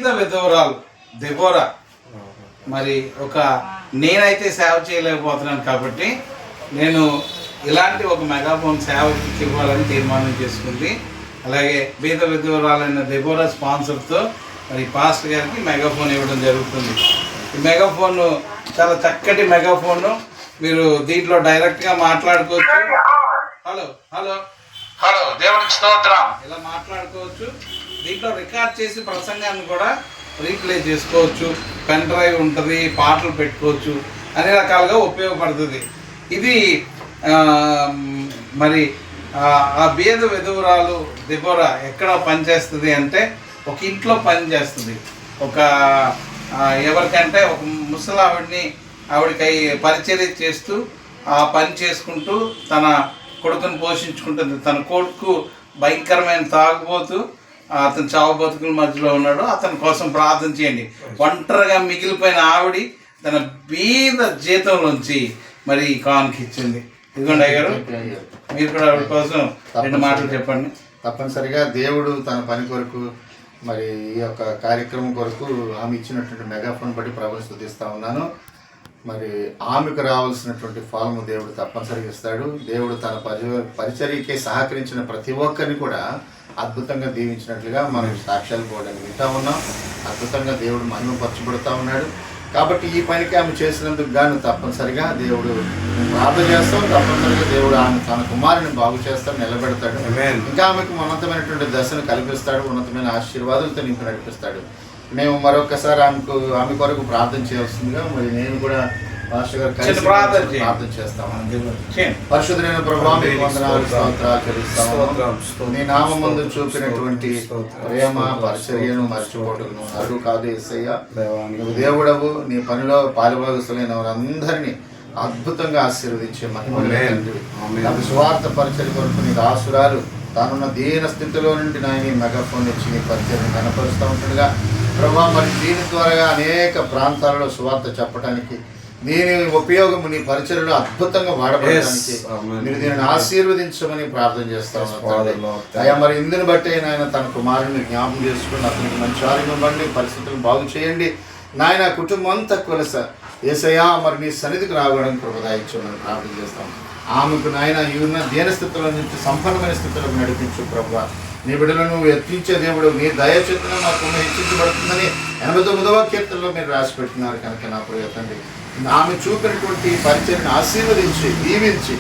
బీద విధవరాలు దెబోరా మరి నేనైతే సేవ చేయలేకపోతున్నాను కాబట్టి నేను ఇలాంటి ఒక మెగాఫోన్ సేవ ఇవ్వాలని తీర్మానం చేసుకుంది. అలాగే బీద విధవరాలైన దెబోరా స్పాన్సర్తో మరి పాస్టర్ గారికి మెగాఫోన్ ఇవ్వడం జరుగుతుంది. ఈ మెగాఫోన్ చాలా చక్కటి మెగాఫోను. మీరు దీంట్లో డైరెక్ట్గా మాట్లాడుకోవచ్చు. హలో హలో హలో దేవునికి స్తోత్రం ఇలా మాట్లాడుకోవచ్చు. దీంట్లో రికార్డ్ చేసి ప్రసంగాన్ని కూడా రీప్లే చేసుకోవచ్చు. పెన్ డ్రైవ్ ఉంటుంది, పాటలు పెట్టుకోవచ్చు, అన్ని రకాలుగా ఉపయోగపడుతుంది. ఇది మరి ఆ బీద విధవరాలు దెబోరా ఎక్కడ పనిచేస్తుంది అంటే ఒక ఇంట్లో పని చేస్తుంది. ఎవరికంటే ఒక ముసలావిడిని ఆవిడకి పరిచర్య చేస్తూ ఆ పని చేసుకుంటూ తన కొడుకుని పోషించుకుంటుంది. తన కొడుకు భయంకరమైన తాగుబోతూ అతను చావు బతుకుల మధ్యలో ఉన్నాడు. అతని కోసం ప్రార్థన చేయండి. ఒంటరిగా మిగిలిపోయిన ఆవిడ తన బీద జీతంలోంచి మరి కానుక ఇచ్చింది. ఇదిగోండి అయ్యారు, మీరు కూడా ఆవిడ కోసం 2 మాటలు చెప్పండి. తప్పనిసరిగా దేవుడు తన పని కొరకు మరి ఈ యొక్క కార్యక్రమం కొరకు ఆమె ఇచ్చినటువంటి మెగాఫోన్ బట్టి ప్రభువుని స్తుతిస్తూ ఉన్నాను. మరి ఆమెకు రావాల్సినటువంటి ఫలము దేవుడు తప్పనిసరిగా ఇస్తాడు. దేవుడు తన పరిచర్యకే సహకరించిన ప్రతి ఒక్కరిని కూడా అద్భుతంగా దీవించినట్లుగా మనం సాక్ష్యాలు పోవడానికి వింటా ఉన్నాం. అద్భుతంగా దేవుడు మహిమపరచబడుతూ ఉన్నాడు. కాబట్టి ఈ పనికి ఆమె చేసినందుకు గాను తప్పనిసరిగా దేవుడు ప్రార్థన చేస్తాం. తప్పనిసరిగా దేవుడు ఆమె తన కుమారుని బాగు చేస్తాడు, నిలబెడతాడు. ఇంకా ఆమెకు ఉన్నతమైనటువంటి దశను కల్పిస్తాడు, ఉన్నతమైన ఆశీర్వాదాలతో నింపి నడిపిస్తాడు. మేము మరొకసారి ఆమె కొరకు ప్రార్థన చేయాల్సిందిగా మరి నేను కూడా మాస్టర్ గారు కలిసి ప్రార్థన చేస్తాము. పరిశుద్ధమైన ప్రభువా మీకు వందనాలు, స్తోత్రాలు చెల్లిస్తాము. నీ నామమందు చూపినటువంటి ప్రేమ పరిచర్యను మర్చిపోవడం అడుగు కాదు యేసయ్యా. నువ్వు దేవుడవు. నీ పనిలో పాలుభాగస్తులైన వారందరినీ అద్భుతంగా ఆశీర్వదించే మహిమ సువార్త పరిచర్య కొరకు నీ దాసురాలు తానున్న దీన స్థితిలో నుండి నాయన మెగాఫోన్ ఇచ్చి నీ పరిచర్యను కనపరుస్తూ ఉంటుండగా ప్రభా మరి దీని ద్వారా అనేక ప్రాంతాలలో సువార్త చెప్పడానికి దీని ఉపయోగము నీ పరిచర్యలో అద్భుతంగా వాడబడడానికి మీరు దీనిని ఆశీర్వదించమని ప్రార్థన చేస్తాము. అయ్యా మరి ఇందుని బట్టి నాయన తన కుమారుని జ్ఞాపకం చేసుకుని అతనికి మంచి ఆరోగ్యం ఇవ్వండి, పరిస్థితులను బాగు చేయండి నాయన. కుటుంబం అంతా కొలస యేసయ్యా మరి నీ సన్నిధికి రావడం కృపదాయించమని ప్రార్థన చేస్తాం. ఆమెకు నాయన ఈ ఉన్న దీన స్థితిలో నుంచి సంపన్నమైన స్థితిలోకి నడిపించు ప్రభువా. నీ బిడ్డలను ఎత్తించే దేవుడు నీ దయచేతన మాకు హెచ్చించబడుతుందని 89వ కీర్తనలో మీరు రాసి పెట్టినారు కనుక నా ప్రియ తండ్రి ఆమె చూపినటువంటి పరిచర్యను ఆశీర్వదించి దీవించి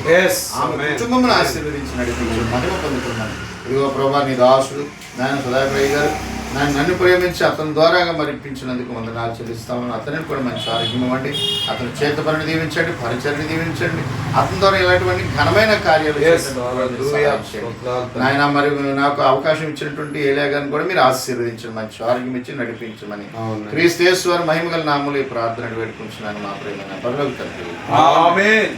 ఆమె కుటుంబమును ఆశీర్వదించి నడిపించి మహిమ పొందుతున్నాను. ఇదిగో ప్రభా నీ దాసుడు నాయన సుధాకరయ్య గారు నన్ను ప్రేమించి అతని ద్వారాగా మరిపించినందుకు వందనాలు చెల్లిస్తామని అతనికి కూడా మంచి ఆరోగ్యం ఇవ్వండి. అతని చేత పనిని దీవించండి, పరిచర్ని దీవించండి. అతని ద్వారా ఇలాంటివన్నీ ఘనమైన కార్యాలు నాయన మరి నాకు అవకాశం ఇచ్చినటువంటి ఏలియా గారిని కూడా మీరు ఆశీర్వదించండి, మంచి ఆరోగ్యం ఇచ్చి నడిపించమని క్రీస్తు యేసు వారి మహిమగల నామములో ఈ ప్రార్థన వేడుకుంటున్నాను మా ప్రియమైన పరలోక తండ్రి. ఆమేన్.